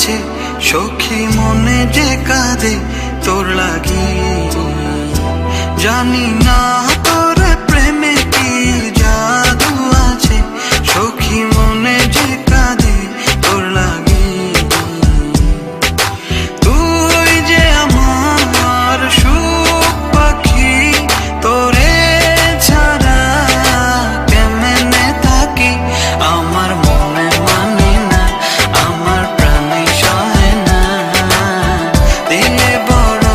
আছে, সখী মনে যে কাঁদে তোর লাগি। জানি না তোর প্রেমে কি জাদু আছে, সখী মনে যে কাঁদে তোর লাগি। তুই যে আমার সুখ পাখি, তোরে ছাড়া কেমনে থাকি। আমার মনে মানে না, আমার প্রাণে সহে না, দিলে বড়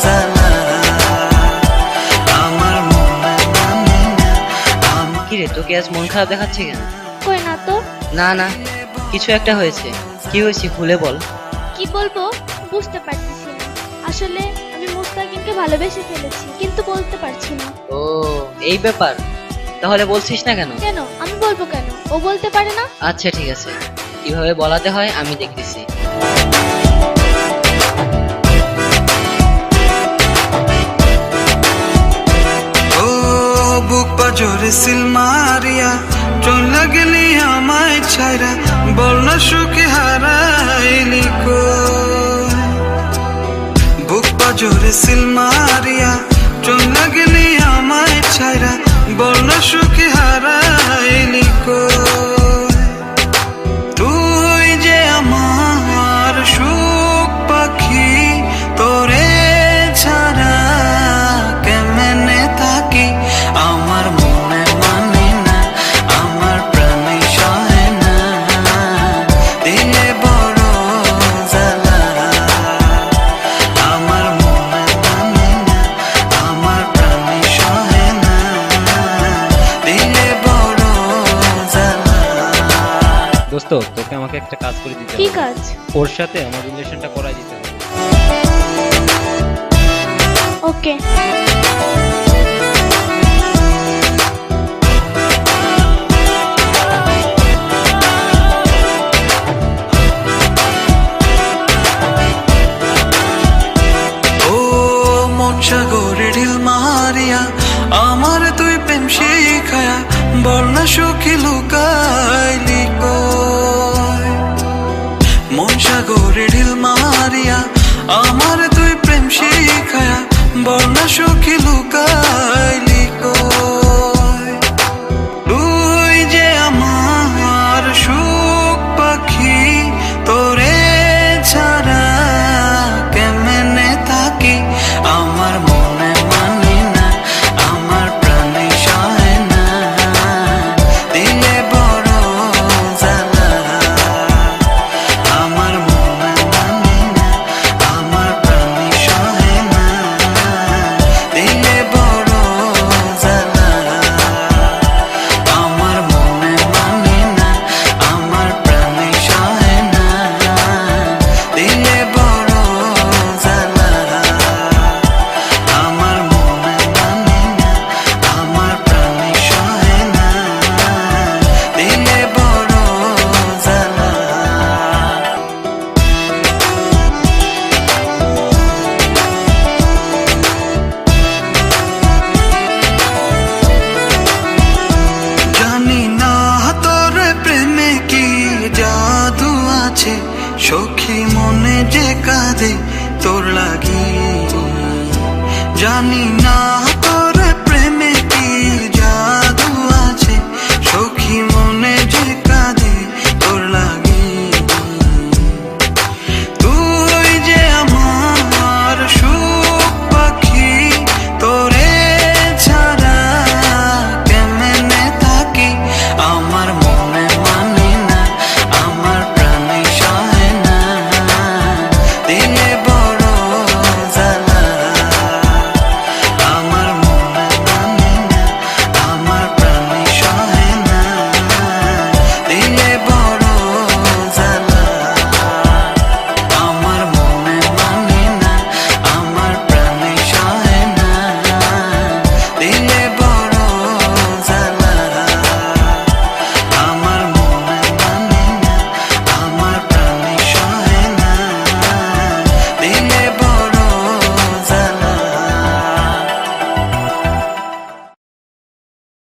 জ্বালা। আমার মনে মানে না। কিরে, তোকে আজ মন খারাপ দেখাচ্ছে কেন? কই না তো। না না, কিছু একটা হয়েছে। কি হয়েছে খুলে বল। কি বলবো বুঝতে পারতেছি না। আসলে আমি মুস্তাকিনকে ভালোবেসে ফেলেছি, কিন্তু বলতে পারছি না। ও এই ব্যাপার, তাহলে বলছিস না কেন? কেন আমি বলবো কেন? ও বলতে পারে না? আচ্ছা ঠিক আছে, কিভাবে বলাতে হয় আমি দেখতেছি। ও বুক পাজরে সিল মারিয়া চলে গেলি আমায় ছাইরা, বল না সুখে হারাইলি কই। বুক পাজরে সিল মারিয়া চলে গেলি আমায় ছাইরা, বল না সুখে হারাইলি কই। তুই যে আমার সুখ পাখি, তোরে ছাড়া কেমনে থাকি। আমার মনে মানে না, আমার প্রাণে সহে না, দিলে বড় জ্বালা। আমার মনে মানে না, আমার প্রাণে সহে না, দিলে বড় জ্বালা। দোস্ত, তোকে আমাকে একটা কাজ করে দিতে কি হবে। কাজ? ওর সাথে আমার রিলেশনটা করাই দিতে হবে। ওকে। ও মন সাগরে ঢিল মারিয়া আমার তুই প্রেম শিখায়া, বল না সুখী লুকাইলি কই। মন সাগরে ঢিল মারিয়া আমার তুই প্রেম শিখায়া, বল না সুখী লুকাইলি কই। তুই যে আমার সুখ পাখি, তোরে ছাড়া কেমনে থাকি। আমার মনে মানে না, আমার প্রাণে সহে না, দিলে বড় জ্বালা। আমার মনে মানে না, আমার প্রাণে সহে না, দিলে বড় জ্বালা। আমার মনে মানে না, আমার প্রাণে সহে না, দিলে বড় জ্বালা। আমার মনে মানে না, আমার প্রাণে সহে না, দিলে বড় জ্বালা। জানি না তোর প্রেমে কি জাদু আছে, সখী মনে যে কাঁদে তোর লাগি। জানি না তোর